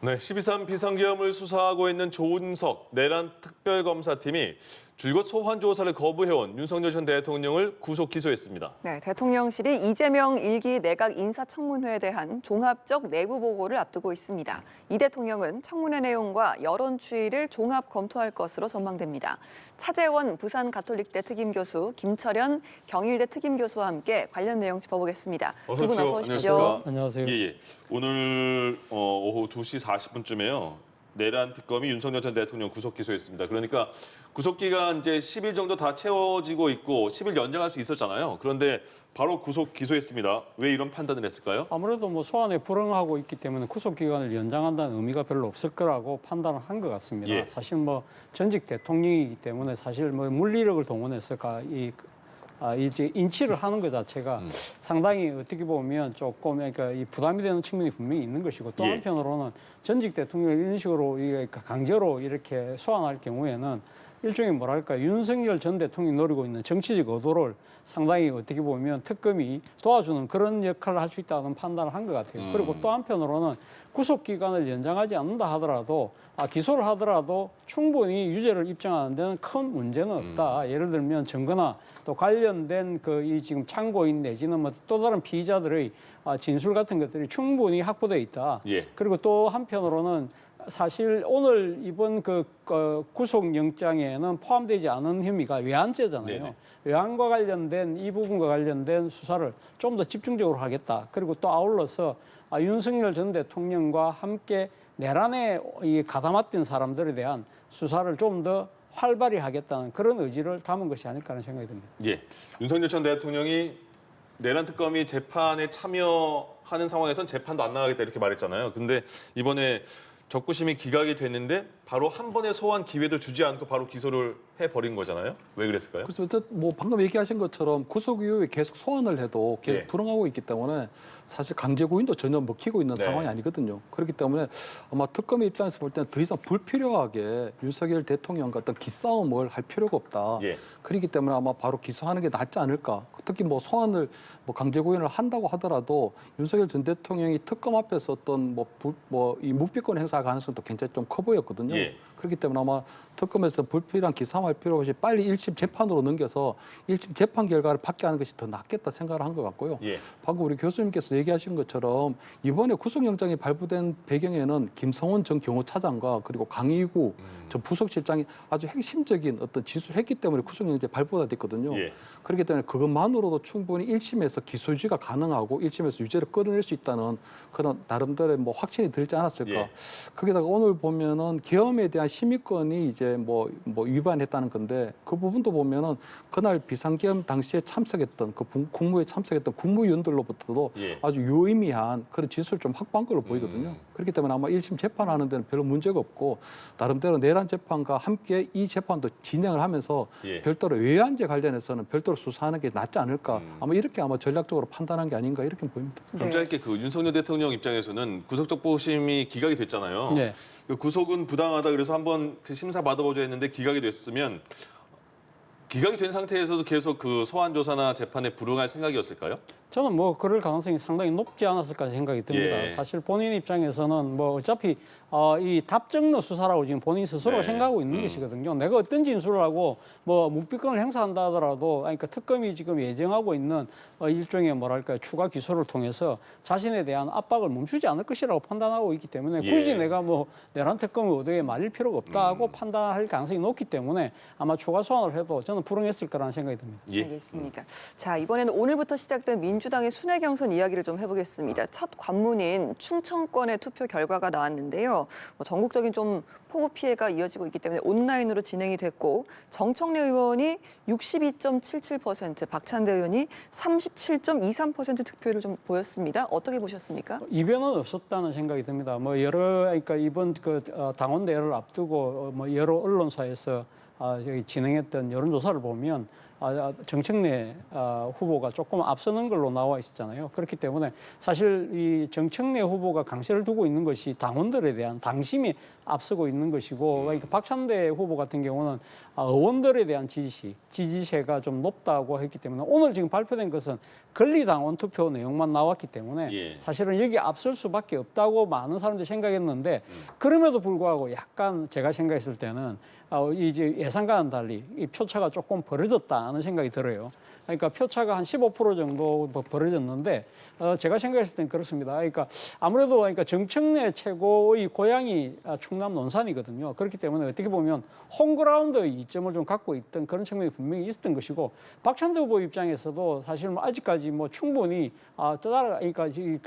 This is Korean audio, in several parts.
네, 12.3 비상계엄을 수사하고 있는 조은석 내란 특별검사팀이 줄곧 소환 조사를 거부해온 윤석열 전 대통령을 구속 기소했습니다. 네, 대통령실이 이재명 1기 내각 인사청문회에 대한 종합적 내부 보고를 앞두고 있습니다. 이 대통령은 청문회 내용과 여론 추이를 종합 검토할 것으로 전망됩니다. 차재원 부산가톨릭대 특임교수, 김철현 경일대 특임교수와 함께 관련 내용 짚어보겠습니다. 두 분 어서 오십시오. 안녕하세요. 예. 오늘 오후 2시 40분쯤에요. 내란 특검이 윤석열 전 대통령 구속 기소했습니다. 그러니까 구속 기간 이제 10일 정도 다 채워지고 있고 10일 연장할 수 있었잖아요. 그런데 바로 구속 기소했습니다. 왜 이런 판단을 했을까요? 아무래도 뭐 소환에 불응하고 있기 때문에 구속 기간을 연장한다는 의미가 별로 없을 거라고 판단을 한 것 같습니다. 예. 사실 뭐 전직 대통령이기 때문에 사실 뭐 물리력을 동원해서 이제 인치를 하는 것 자체가 상당히 어떻게 보면 조금 그러니까 이 부담이 되는 측면이 분명히 있는 것이고 또 예. 한편으로는 전직 대통령을 이런 식으로 강제로 이렇게 소환할 경우에는 일종의 뭐랄까 윤석열 전 대통령이 노리고 있는 정치적 의도를 상당히 어떻게 보면 특검이 도와주는 그런 역할을 할 수 있다는 판단을 한 것 같아요. 그리고 또 한편으로는 구속 기간을 연장하지 않는다 하더라도 기소를 하더라도 충분히 유죄를 입증하는 데는 큰 문제는 없다. 예를 들면 증거나 또 관련된 이 지금 참고인 내지는 뭐 또 다른 피의자들의 진술 같은 것들이 충분히 확보돼 있다. 예. 그리고 또 한편으로는 사실 오늘 이번 구속영장에는 포함되지 않은 혐의가 외환죄잖아요. 네네. 외환과 관련된 이 부분과 관련된 수사를 좀 더 집중적으로 하겠다. 그리고 또 아울러서 윤석열 전 대통령과 함께 내란에 가담했던 사람들에 대한 수사를 좀 더 활발히 하겠다는 그런 의지를 담은 것이 아닐까 하는 생각이 듭니다. 예. 윤석열 전 대통령이 내란 특검이 재판에 참여하는 상황에선 재판도 안 나가겠다 이렇게 말했잖아요. 근데 이번에 적구심이 기각이 됐는데 바로 한 번의 소환 기회도 주지 않고 바로 기소를 해버린 거잖아요. 왜 그랬을까요? 그래서 뭐 방금 얘기하신 것처럼 구속 이후에 계속 소환을 해도 계속 예. 불응하고 있기 때문에 사실 강제 구인도 전혀 먹히고 있는 네. 상황이 아니거든요. 그렇기 때문에 아마 특검의 입장에서 볼 때는 더 이상 불필요하게 윤석열 대통령과 어떤 기싸움을 할 필요가 없다. 예. 그렇기 때문에 아마 바로 기소하는 게 낫지 않을까. 특히 뭐 소환을 강제 구인을 한다고 하더라도 윤석열 전 대통령이 특검 앞에서 어떤 이 묵비권 행사 가능성도 굉장히 좀 커 보였거든요. 예. 그렇기 때문에 아마 특검에서 불필요한 기싸움할 필요 없이 빨리 1심 재판으로 넘겨서 1심 재판 결과를 받게 하는 것이 더 낫겠다 생각을 한 것 같고요. 예. 방금 우리 교수님께서 얘기하신 것처럼 이번에 구속영장이 발부된 배경에는 김성원 전 경호차장과 그리고 강희구 전 부속실장이 아주 핵심적인 어떤 진술을 했기 때문에 구속영장이 발부가 됐거든요. 예. 그렇기 때문에 그것만으로도 충분히 1심에서 기소 유지가 가능하고 1심에서 유죄를 끌어낼 수 있다는 그런 나름대로의 확신이 들지 않았을까. 예. 거기다가 오늘 보면은 계엄에 대한 심의권이 이제 위반했다는 건데 그 부분도 보면은 그날 비상계엄 당시에 참석했던 국무회에 참석했던 국무위원들로부터도 예. 아주 유의미한 그런 진술을 좀 확보한 걸로 보이거든요. 그렇기 때문에 아마 1심 재판하는 데는 별로 문제가 없고 나름대로 내란 재판과 함께 이 재판도 진행을 하면서 예. 별도로 외환죄 관련해서는 별도로 수사하는 게 낫지 않을까. 이렇게 전략적으로 판단한 게 아닌가 이렇게 보입니다. 좀 짧게 윤석열 대통령 입장에서는 구속적부심이 기각이 됐잖아요. 네. 구속은 부당하다 그래서 한번 심사 받아보자 했는데 기각이 됐으면 기각이 된 상태에서도 계속 소환 조사나 재판에 불응할 생각이었을까요? 저는 그럴 가능성이 상당히 높지 않았을까 생각이 듭니다. 예. 사실 본인 입장에서는 어차피 이 답정너 수사라고 지금 본인 스스로 네. 생각하고 있는 것이거든요. 내가 어떤 진술을 하고 묵비권을 행사한다 하더라도 그러니까 특검이 지금 예정하고 있는 일종의 추가 기소를 통해서 자신에 대한 압박을 멈추지 않을 것이라고 판단하고 있기 때문에 굳이 예. 내가 내란 특검의 의도에 말릴 필요가 없다고 판단할 가능성이 높기 때문에 아마 추가 소환을 해도 저는 불응했을 거라는 생각이 듭니다. 예. 알겠습니다. 자, 이번에는 오늘부터 시작된 민주당의 순회 경선 이야기를 좀 해보겠습니다. 첫 관문인 충청권의 투표 결과가 나왔는데요. 전국적인 좀 폭우 피해가 이어지고 있기 때문에 온라인으로 진행이 됐고 정청래 의원이 62.77%, 박찬대 의원이 37.23% 득표율을 좀 보였습니다. 어떻게 보셨습니까? 이변은 없었다는 생각이 듭니다. 그러니까 이번 당원 대회를 앞두고 여러 언론사에서 여기 진행했던 여론조사를 보면 정청래 후보가 조금 앞서는 걸로 나와 있었잖아요. 그렇기 때문에 사실 이 정청래 후보가 강세를 두고 있는 것이 당원들에 대한 당심이 앞서고 있는 것이고, 그러니까 박찬대 후보 같은 경우는 의원들에 대한 지지세가 좀 높다고 했기 때문에 오늘 지금 발표된 것은 권리당원 투표 내용만 나왔기 때문에 예. 사실은 여기 앞설 수밖에 없다고 많은 사람들이 생각했는데, 그럼에도 불구하고 약간 제가 생각했을 때는 이제 예상과는 달리 이 표차가 조금 벌어졌다는 생각이 들어요. 그러니까 표차가 한 15% 정도 벌어졌는데 제가 생각했을 땐 그렇습니다. 그러니까 아무래도 그러니까 정청래 최고의 고향이 충남 논산이거든요. 그렇기 때문에 어떻게 보면 홈그라운드의 이점을 좀 갖고 있던 그런 측면이 분명히 있었던 것이고, 박찬대 후보 입장에서도 사실 뭐 아직까지 뭐 충분히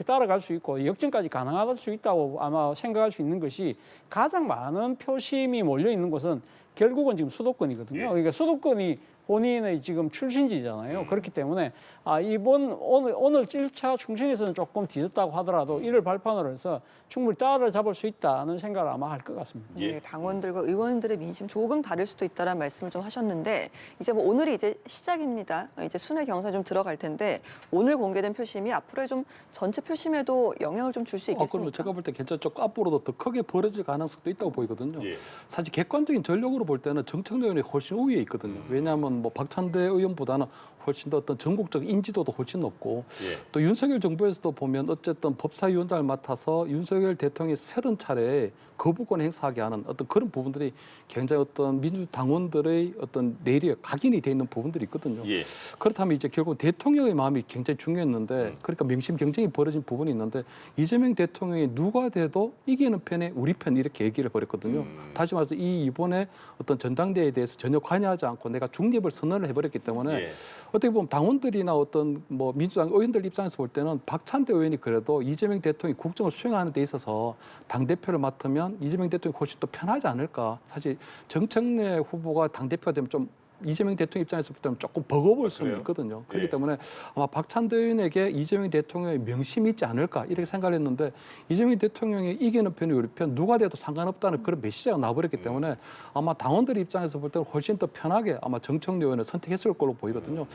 따라갈 수 있고 역전까지 가능할 수 있다고 아마 생각할 수 있는 것이, 가장 많은 표심이 몰려 있는 곳은 결국은 지금 수도권이거든요. 그러니까 수도권이 본인의 지금 출신지잖아요. 그렇기 때문에 오늘 1차 충청에서는 조금 뒤졌다고 하더라도 이를 발판으로 해서 충분히 따라잡을 수 있다는 생각을 아마 할 것 같습니다. 예. 네, 당원들과 의원들의 민심 조금 다를 수도 있다는 말씀을 좀 하셨는데, 이제 뭐 오늘이 이제 시작입니다. 이제 순회 경선이 좀 들어갈 텐데 오늘 공개된 표심이 앞으로의 좀 전체 표심에도 영향을 좀 줄 수 그럼 있겠습니까? 제가 볼 때 괜찮죠. 앞으로도 더 크게 벌어질 가능성도 있다고 보이거든요. 예. 사실 객관적인 전력으로 볼 때는 정청래 의원이 훨씬 우위에 있거든요. 왜냐하면 뭐 박찬대 의원보다는 훨씬 더 어떤 전국적 인지도도 훨씬 높고, 예. 또 윤석열 정부에서도 보면 어쨌든 법사위원장을 맡아서 윤석열 대통령이 30차례 거부권 행사하게 하는 어떤 그런 부분들이 굉장히 어떤 민주당원들의 어떤 내리에 각인이 돼 있는 부분들이 있거든요. 예. 그렇다면 이제 결국 대통령의 마음이 굉장히 중요했는데, 그러니까 명심 경쟁이 벌어진 부분이 있는데, 이재명 대통령이 누가 돼도 이기는 편에 우리 편 이렇게 얘기를 벌였거든요. 다시 말해서 이번에 어떤 전당대회에 대해서 전혀 관여하지 않고 내가 중립을 선언을 해버렸기 때문에 예. 어떻게 보면 당원들이나 어떤 뭐 민주당 의원들 입장에서 볼 때는 박찬대 의원이 그래도 이재명 대통령이 국정을 수행하는 데 있어서 당대표를 맡으면 이재명 대통령이 훨씬 더 편하지 않을까. 사실 정청래 후보가 당대표가 되면 좀 이재명 대통령 입장에서 볼 때는 조금 버거울 수는 그래요? 있거든요. 그렇기 예. 때문에 아마 박찬대 의원에게 이재명 대통령의 명심이 있지 않을까 이렇게 생각을 했는데, 이재명 대통령이 이기는 편이 우리 편, 누가 돼도 상관없다는 그런 메시지가 나버렸기 때문에 아마 당원들 입장에서 볼 때는 훨씬 더 편하게 아마 정청래 의원을 선택했을 걸로 보이거든요.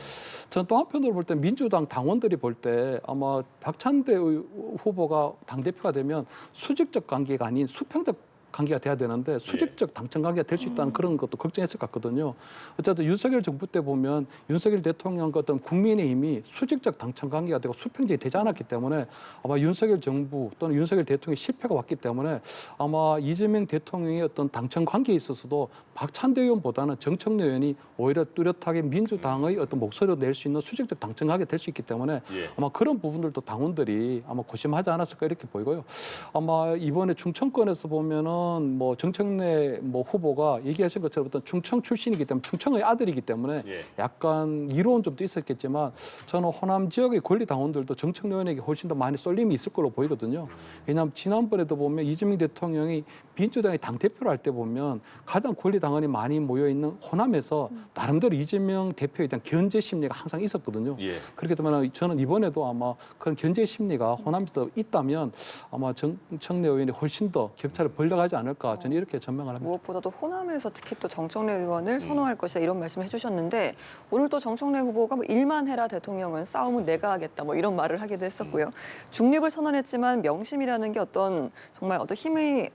저는 또 한편으로 볼 때 민주당 당원들이 볼 때 아마 박찬대 후보가 당대표가 되면 수직적 관계가 아닌 수평적 관계가 돼야 되는데 수직적 당청 관계가 될 수 있다는 그런 것도 걱정했을 것 같거든요. 어쨌든 윤석열 정부 때 보면 윤석열 대통령과 어떤 국민의힘이 수직적 당청 관계가 되고 수평적이 되지 않았기 때문에 아마 윤석열 정부 또는 윤석열 대통령의 실패가 왔기 때문에 아마 이재명 대통령의 어떤 당청 관계에 있어서도 박찬대 의원보다는 정청래 의원이 오히려 뚜렷하게 민주당의 어떤 목소리를 낼 수 있는 수직적 당청 관계가 될 수 있기 때문에 예. 아마 그런 부분들도 당원들이 아마 고심하지 않았을까 이렇게 보이고요. 아마 이번에 충청권에서 보면은 뭐 정청래 뭐 후보가 얘기하신 것처럼 어떤 충청 출신이기 때문에 충청의 아들이기 때문에 예. 약간 이로운 점도 있었겠지만, 저는 호남 지역의 권리 당원들도 정청래 의원에게 훨씬 더 많이 쏠림이 있을 걸로 보이거든요. 왜냐하면 지난번에도 보면 이재명 대통령이 민주당의 당대표를 할 때 보면 가장 권리 당원이 많이 모여 있는 호남에서 나름대로 이재명 대표에 대한 견제 심리가 항상 있었거든요. 예. 그렇기 때문에 저는 이번에도 아마 그런 견제 심리가 호남에서 있다면 아마 정청래 의원이 훨씬 더 격차를 벌려가지 않을까, 저는 이렇게 전망을 합니다. 무엇보다도 호남에서 특히 또 정청래 의원을 선호할 것이다 이런 말씀을 해주셨는데, 오늘 또 정청래 후보가 뭐 일만 해라 대통령은 싸움은 내가 하겠다 뭐 이런 말을 하기도 했었고요. 중립을 선언했지만 명심이라는 게 어떤 정말 어떤 힘의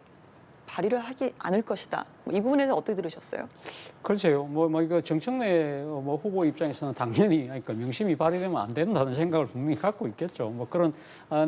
발휘를 하지 않을 것이다. 이 부분에 대해서 어떻게 들으셨어요? 글쎄요, 이거 정청래 후보 입장에서는 당연히 그러니까 명심이 발휘되면 안 된다는 생각을 분명히 갖고 있겠죠. 그런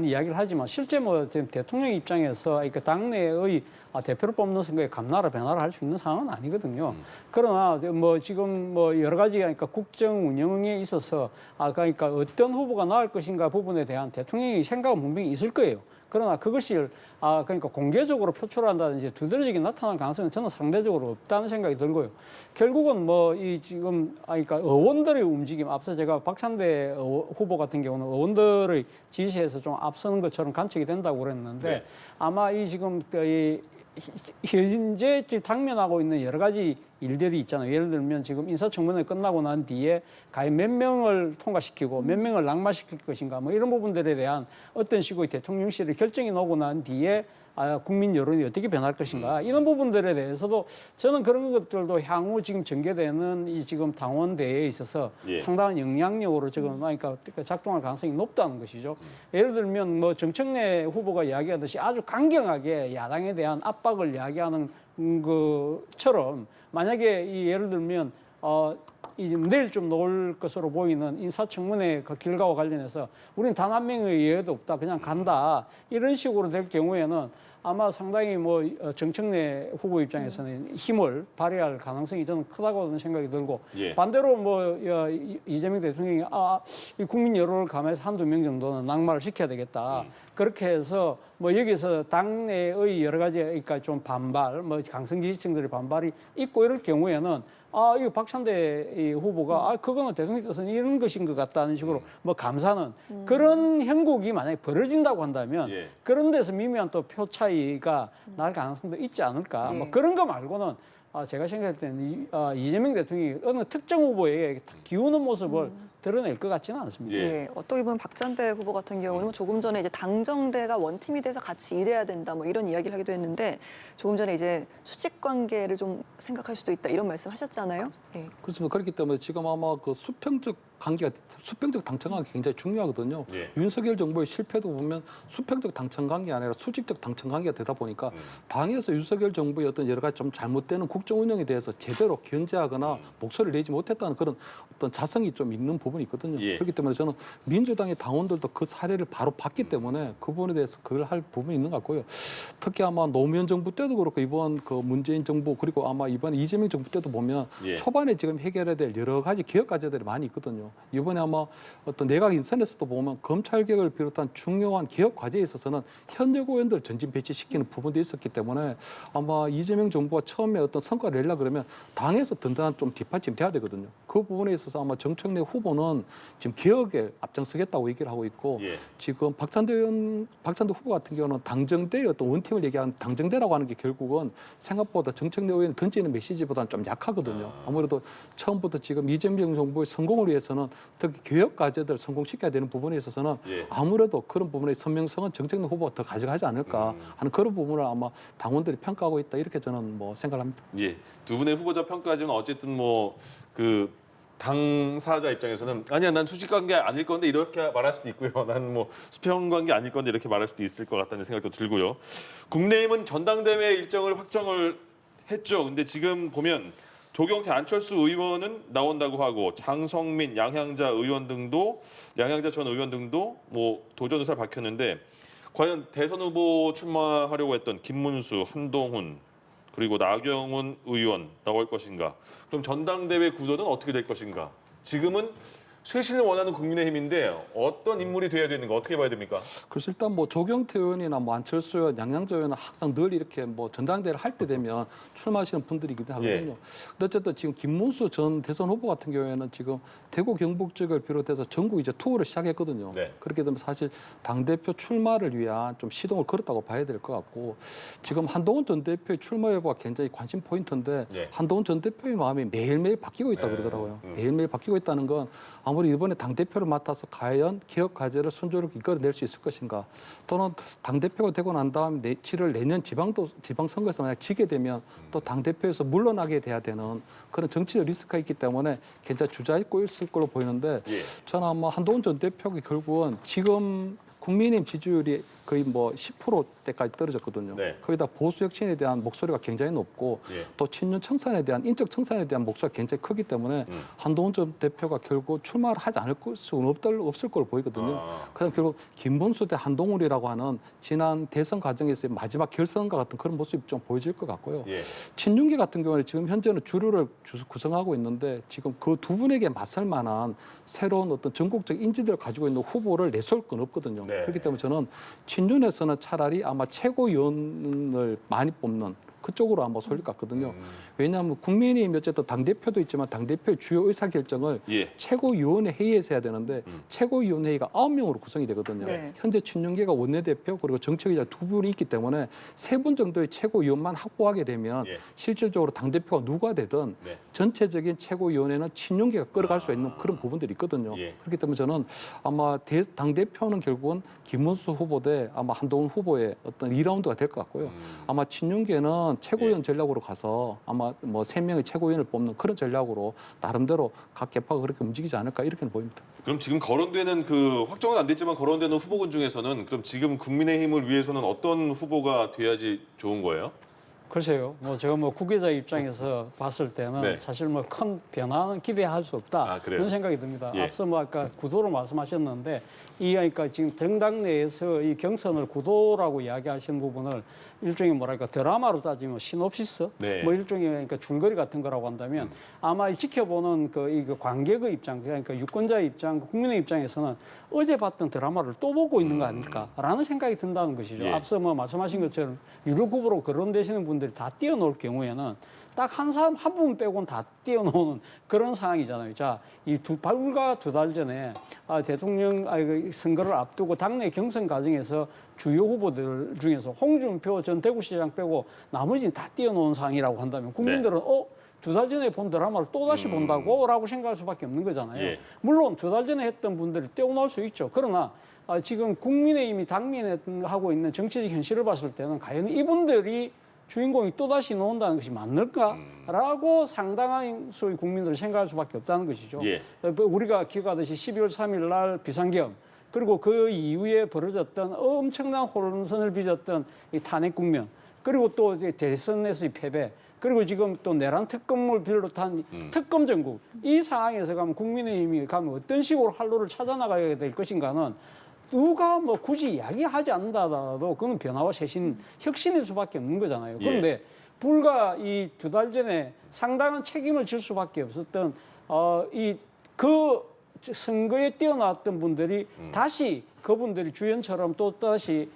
이야기를 하지만 실제 지금 대통령 입장에서 그러니까 당내의 대표를 뽑는 선거에 감나라 배나라 할 수 있는 상황은 아니거든요. 그러나 지금 여러 가지 그러니까 국정 운영에 있어서 그러니까 어떤 후보가 나을 것인가 부분에 대한 대통령의 생각은 분명히 있을 거예요. 그러나 그것을 그러니까 공개적으로 표출한다든지 두드러지게 나타날 가능성은 저는 상대적으로 없다는 생각이 들고요. 결국은 그러니까 의원들의 움직임, 앞서 제가 박찬대 후보 같은 경우는 의원들의 지시에서 좀 앞서는 것처럼 관측이 된다고 그랬는데, 네. 아마 지금 현재 당면하고 있는 여러 가지 일들이 있잖아요. 예를 들면 지금 인사청문회 끝나고 난 뒤에 과연 몇 명을 통과시키고 몇 명을 낙마시킬 것인가 이런 부분들에 대한 어떤 식의 대통령실의 결정이 나오고 난 뒤에 국민 여론이 어떻게 변할 것인가 이런 부분들에 대해서도 저는 그런 것들도 향후 지금 전개되는 이 지금 당원 대회에 있어서 예. 상당한 영향력으로 지금 그러니까 작동할 가능성이 높다는 것이죠. 예를 들면 뭐 정청래 후보가 이야기하듯이 아주 강경하게 야당에 대한 압박을 이야기하는 것처럼 만약에 이 예를 들면 내일 좀 나올 것으로 보이는 인사청문회 그 결과와 관련해서 우리는 단 한 명의 예외도 없다. 그냥 간다. 이런 식으로 될 경우에는 아마 상당히 뭐 정청래 후보 입장에서는 힘을 발휘할 가능성이 저는 크다고 생각이 들고 예. 반대로 뭐 이재명 대통령이 이 국민 여론을 감해서 한두 명 정도는 낙마를 시켜야 되겠다. 그렇게 해서 뭐 여기서 당내의 여러 가지 그러니까 좀 반발, 뭐 강성 지지층들의 반발이 있고 이럴 경우에는 이거 박찬대 이 후보가 그거는 대통령 뜻은 이런 것인 것 같다는 식으로 뭐 감사는 그런 형국이 만약에 벌어진다고 한다면 예. 그런 데서 미미한 또 표 차이가 날 가능성도 있지 않을까. 예. 뭐 그런 거 말고는 제가 생각할 때는 이재명 대통령이 어느 특정 후보에게 기우는 모습을 드러낼 것 같지는 않습니다. 예. 예, 어떻게 보면 박찬대 후보 같은 경우는 뭐 조금 전에 이제 당정대가 원팀이 돼서 같이 일해야 된다 뭐 이런 이야기를 하기도 했는데 조금 전에 이제 수직 관계를 좀 생각할 수도 있다 이런 말씀하셨잖아요. 예. 그렇습니다. 그렇기 때문에 지금 아마 그 수평적 당청 관계가 굉장히 중요하거든요. 예. 윤석열 정부의 실패도 보면 수평적 당청 관계가 아니라 수직적 당청 관계가 되다 보니까 당에서 윤석열 정부의 어떤 여러 가지 좀 잘못되는 국정 운영에 대해서 제대로 견제하거나 목소리를 내지 못했다는 그런 어떤 자성이 좀 있는 부분이 있거든요. 예. 그렇기 때문에 저는 민주당의 당원들도 그 사례를 바로 봤기 때문에 그 부분에 대해서 그걸 할 부분이 있는 것 같고요. 특히 아마 노무현 정부 때도 그렇고 이번 그 문재인 정부 그리고 아마 이번 이재명 정부 때도 보면 예. 초반에 지금 해결해야 될 여러 가지 개혁 과제들이 많이 있거든요. 이번에 아마 어떤 내각 인선에서도 보면 검찰 개혁을 비롯한 중요한 개혁 과제에 있어서는 현역 의원들 전진 배치시키는 부분도 있었기 때문에 아마 이재명 정부가 처음에 어떤 성과를 내려 그러면 당에서 든든한 좀 뒷받침 돼야 되거든요. 그 부분에 있어서 아마 정청래 후보는 지금 개혁에 앞장서겠다고 얘기를 하고 있고 예. 지금 박찬대 후보 같은 경우는 당정대의 어떤 원팀을 얘기하는 당정대라고 하는 게 결국은 생각보다 정청래 의원이 던지는 메시지보다는 좀 약하거든요. 아무래도 처음부터 지금 이재명 정부의 성공을 위해서는 특히 교육 과제들 성공시켜야 되는 부분에 있어서는 예. 아무래도 그런 부분의 선명성은 정청래 후보가 더 가져가지 않을까 하는 그런 부분을 아마 당원들이 평가하고 있다 이렇게 저는 뭐 생각합니다. 예. 두 분의 후보자 평가지만 어쨌든 뭐 그 당사자 입장에서는 아니야 난 수직 관계 아닐 건데 이렇게 말할 수도 있고요. 난 뭐 수평 관계 아닐 건데 이렇게 말할 수도 있을 것 같다는 생각도 들고요. 국민의힘은 전당대회 일정을 확정을 했죠. 근데 지금 보면 조경태 안철수 의원은 나온다고 하고 장성민 양향자 전 의원 등도 뭐 도전 의사를 밝혔는데 과연 대선 후보 출마하려고 했던 김문수, 한동훈 그리고 나경원 의원 나올 것인가? 그럼 전당대회 구도는 어떻게 될 것인가? 지금은 쇄신을 원하는 국민의힘인데 어떤 인물이 돼야 되는가? 어떻게 봐야 됩니까? 그래서 일단 뭐 조경태 의원이나 뭐 안철수 의원, 양양자 의원은 항상 늘 이렇게 뭐 전당대회를 할 때 되면 출마하시는 분들이기도 하거든요. 예. 근데 어쨌든 지금 김문수 전 대선 후보 같은 경우에는 지금 대구 경북 지역을 비롯해서 전국 이제 투어를 시작했거든요. 네. 그렇게 되면 사실 당대표 출마를 위한 좀 시동을 걸었다고 봐야 될 것 같고 지금 한동훈 전 대표의 출마 여부가 굉장히 관심 포인트인데 예. 한동훈 전 대표의 마음이 매일매일 바뀌고 있다고 그러더라고요. 매일매일 바뀌고 있다는 건 아무리 이번에 당대표를 맡아서 과연 개혁 과제를 순조롭게 이끌어낼 수 있을 것인가 또는 당대표가 되고 난 다음 치를 내년 지방선거에서 만약 지게 되면 또 당대표에서 물러나게 돼야 되는 그런 정치적 리스크가 있기 때문에 굉장히 주저앉고 있을 걸로 보이는데 예. 저는 아마 한동훈 전 대표가 결국은 지금 국민의힘 지지율이 거의 뭐 10%대까지 떨어졌거든요. 네. 거기다 보수 혁신에 대한 목소리가 굉장히 높고 예. 또 친윤 청산에 대한 인적 청산에 대한 목소리가 굉장히 크기 때문에 한동훈 전 대표가 결국 출마를 하지 않을 수는 없을 걸로 보이거든요. 그래서 결국 김문수 대 한동훈이라고 하는 지난 대선 과정에서의 마지막 결선과 같은 그런 모습이 좀 보여질 것 같고요. 예. 친윤계 같은 경우는 지금 현재는 주류를 구성하고 있는데 지금 그 두 분에게 맞설 만한 새로운 어떤 전국적 인지들을 가지고 있는 후보를 내세울 건 없거든요. 네. 그렇기 때문에 저는 친윤에서는 차라리 아마 최고위원을 많이 뽑는 그쪽으로 아마 쏠릴 것 같거든요. 왜냐하면 국민의힘 어쨌든 당대표도 있지만 당대표의 주요 의사결정을 예. 최고위원회 회의에서 해야 되는데 최고위원회의가 9명으로 구성이 되거든요. 네. 현재 친윤계가 원내대표 그리고 정책위자 2분이 있기 때문에 3분 정도의 최고위원만 확보하게 되면 예. 실질적으로 당대표가 누가 되든 네. 전체적인 최고위원회는 친윤계가 끌어갈 수 있는 그런 부분들이 있거든요. 예. 그렇기 때문에 저는 아마 당대표는 결국은 김문수 후보 대 아마 한동훈 후보의 어떤 2라운드가 될 것 같고요. 아마 친윤계는 최고위원 예. 전략으로 가서 아마 뭐 3명의 최고위원을 뽑는 그런 전략으로 나름대로 각 개파가 그렇게 움직이지 않을까 이렇게는 보입니다. 그럼 지금 거론되는 그 확정은 안 됐지만 거론되는 후보군 중에서는 그럼 지금 국민의힘을 위해서는 어떤 후보가 돼야지 좋은 거예요? 글쎄요. 뭐 제가 뭐 국회자 입장에서 봤을 때는 네. 사실 뭐 큰 변화는 기대할 수 없다. 아, 그래요? 그런 생각이 듭니다. 예. 앞서 뭐 아까 구도로 말씀하셨는데 그러니까 지금 정당 내에서 이 경선을 구도라고 이야기하신 부분을 일종의 뭐랄까 드라마로 따지면 시놉시스 네. 뭐 일종의 그러니까 줄거리 같은 거라고 한다면 아마 이 지켜보는 이 관객의 입장 그러니까 유권자의 입장 국민의 입장에서는 어제 봤던 드라마를 또 보고 있는 거 아닐까라는 생각이 든다는 것이죠. 예. 앞서 뭐 말씀하신 것처럼 유력 후보로 거론되시는 분들이 다 뛰어놀 경우에는 딱 한 사람 한 분 빼고는 다 뛰어노는 그런 상황이잖아요. 자, 불과 2달 전에 대통령 선거를 앞두고 당내 경선 과정에서 주요 후보들 중에서 홍준표 전 대구시장 빼고 나머지는 다 뛰어노는 상황이라고 한다면 국민들은 2달 전에 본 드라마를 또다시 본다고? 라고 생각할 수밖에 없는 거잖아요. 예. 물론 2달 전에 했던 분들이 뛰어놀 수 있죠. 그러나 지금 국민의힘이 당면하고 있는 정치적 현실을 봤을 때는 과연 이분들이 주인공이 또다시 나온다는 것이 맞는가라고 상당한 수의 국민들이 생각할 수밖에 없다는 것이죠. 예. 우리가 기억하듯이 12월 3일 날 비상경 그리고 그 이후에 벌어졌던 엄청난 혼선을 빚었던 이 탄핵 국면 그리고 또 대선에서의 패배 그리고 지금 또 내란 특검을 비롯한 특검 전국 이 상황에서 가면 국민의힘이 가면 어떤 식으로 활로를 찾아나가야 될 것인가는 누가 뭐 굳이 이야기하지 않는다더라도 그건 변화와 쇄신, 혁신일 수밖에 없는 거잖아요. 그런데 불과 이 2달 전에 상당한 책임을 질 수밖에 없었던 그 선거에 뛰어나왔던 분들이 다시 그분들이 주연처럼 또 다시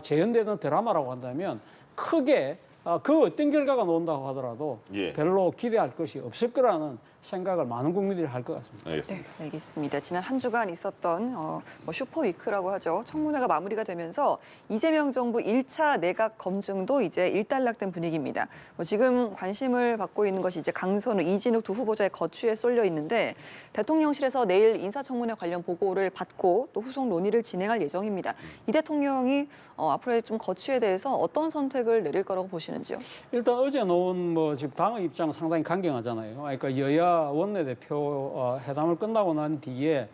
재현되는 드라마라고 한다면 크게 그 어떤 결과가 나온다고 하더라도 별로 기대할 것이 없을 거라는 생각을 많은 국민들이 할 것 같습니다. 알겠습니다. 네, 알겠습니다. 지난 한 주간 있었던 슈퍼위크라고 하죠. 청문회가 마무리가 되면서 이재명 정부 1차 내각 검증도 이제 일단락된 분위기입니다. 지금 관심을 받고 있는 것이 이제 강선우, 이진욱 두 후보자의 거취에 쏠려 있는데 대통령실에서 내일 인사청문회 관련 보고를 받고 또 후속 논의를 진행할 예정입니다. 이 대통령이 앞으로의 좀 거취에 대해서 어떤 선택을 내릴 거라고 보시는지요? 일단 어제 놓은 지금 당의 입장 상당히 강경하잖아요. 그러니까 여야 원내대표 회담을 끝나고 난 뒤에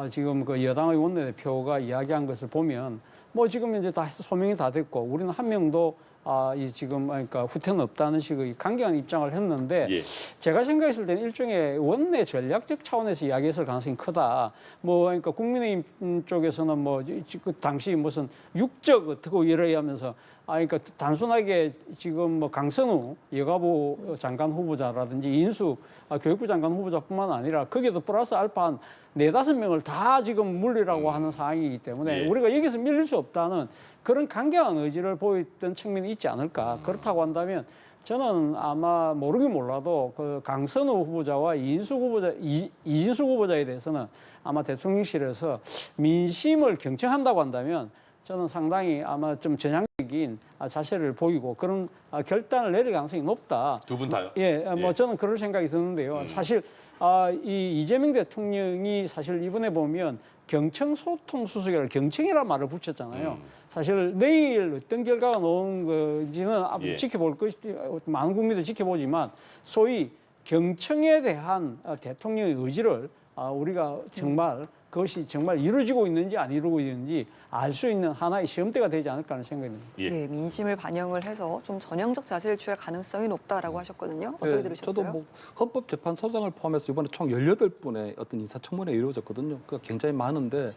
지금 그 여당의 원내대표가 이야기한 것을 보면 지금 이제 다 소명이 다 됐고 우리는 한 명도 지금 그러니까 후퇴는 없다는 식의 강경한 입장을 했는데 제가 생각했을 때는 일종의 원내 전략적 차원에서 이야기했을 가능성이 크다. 그러니까 국민의힘 쪽에서는 그 당시 무슨 육적 어떻게 이래야 하면서 그러니까 단순하게 지금 강선우 여가부 장관 후보자라든지 이인숙 교육부 장관 후보자뿐만 아니라 거기에도 플러스 알파 한 4-5명을 다 지금 물리라고 하는 상황이기 때문에 우리가 여기서 밀릴 수 없다는 그런 강경한 의지를 보였던 측면이 있지 않을까. 그렇다고 한다면 저는 아마 모르긴 몰라도 그 강선우 후보자와 이진숙 후보자에 대해서는 아마 대통령실에서 민심을 경청한다고 한다면 저는 상당히 아마 좀 전향적인 자세를 보이고 그런 결단을 내릴 가능성이 높다. 두 분 다요? 저는 그럴 생각이 드는데요. 사실 이 이재명 대통령이 사실 이번에 보면 경청소통수석이라는 경청이라는 말을 붙였잖아요. 사실 내일 어떤 결과가 나오는 건지는 지켜볼 것이 많은 국민들이 지켜보지만 소위 경청에 대한 대통령의 의지를 우리가 정말 그것이 정말 이루어지고 있는지 안 이루어지고 있는지 알 수 있는 하나의 시험대가 되지 않을까 하는 생각이 듭니다. 네, 민심을 반영을 해서 좀 전향적 자세를 취할 가능성이 높다라고 하셨거든요. 어떻게 들으셨어요? 저도 헌법재판소장을 포함해서 이번에 총 18분의 어떤 인사청문회가 이루어졌거든요. 그러니까 굉장히 많은데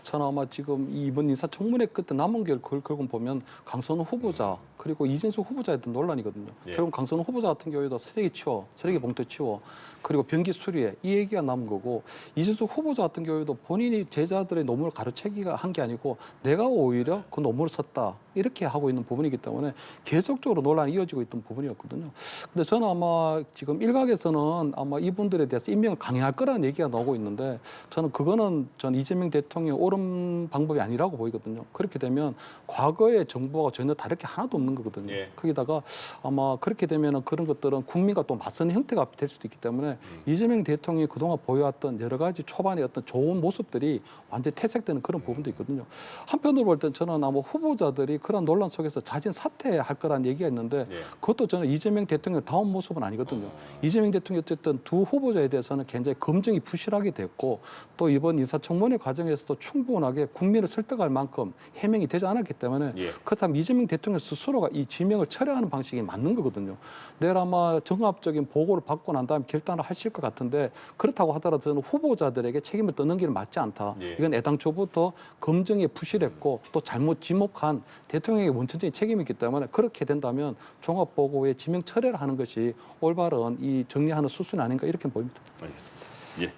저는 아마 지금 이번 인사청문회 끝에 남은 결국 보면 강선우 후보자 그리고 이진숙 후보자에 대한 논란이거든요. 결국 강선우 후보자 같은 경우에도 쓰레기 봉투 치워 그리고 변기 수리해 이 얘기가 남은 거고 이진숙 후보자 같은 경우에도 본인이 제자들의 논문을 가르치기가 한 게 아니고 내가 오히려 그 논문을 썼다. 이렇게 하고 있는 부분이기 때문에 계속적으로 논란이 이어지고 있던 부분이었거든요. 근데 저는 아마 지금 일각에서는 아마 이분들에 대해서 임명을 강행할 거라는 얘기가 나오고 있는데 저는 그거는 전 이재명 대통령의 옳은 방법이 아니라고 보이거든요. 그렇게 되면 과거의 정부와 전혀 다를 게 하나도 없는 거거든요. 예. 거기다가 아마 그렇게 되면은 그런 것들은 국민과 또 맞서는 형태가 될 수도 있기 때문에 이재명 대통령이 그동안 보여왔던 여러 가지 초반의 어떤 좋은 모습들이 완전히 퇴색되는 그런 부분도 있거든요. 한편으로 볼 땐 저는 아마 후보자들이 그런 논란 속에서 자진 사퇴할 거라는 얘기가 있는데 예. 그것도 저는 이재명 대통령 다운 모습은 아니거든요. 이재명 대통령이 어쨌든 두 후보자에 대해서는 굉장히 검증이 부실하게 됐고 또 이번 인사청문회 과정에서도 충분하게 국민을 설득할 만큼 해명이 되지 않았기 때문에 예. 그렇다면 이재명 대통령 스스로가 이 지명을 철회하는 방식이 맞는 거거든요. 내일 아마 종합적인 보고를 받고 난 다음에 결단을 하실 것 같은데 그렇다고 하더라도 저는 후보자들에게 책임을 떠넘기는 맞지 않다. 예. 이건 애당초부터 검증에 부실했고 또 잘못 지목한 대통령의 원천적인 책임이 있기 때문에 그렇게 된다면 종합보고에 지명 철회를 하는 것이 올바른 이 정리하는 수순이 아닌가 이렇게 보입니다. 알겠습니다. 예.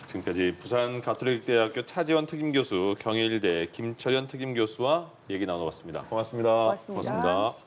지금까지 부산 가톨릭대학교 차지원 특임교수, 경희일대 김철현 특임교수와 얘기 나눠봤습니다. 고맙습니다. 고맙습니다. 고맙습니다.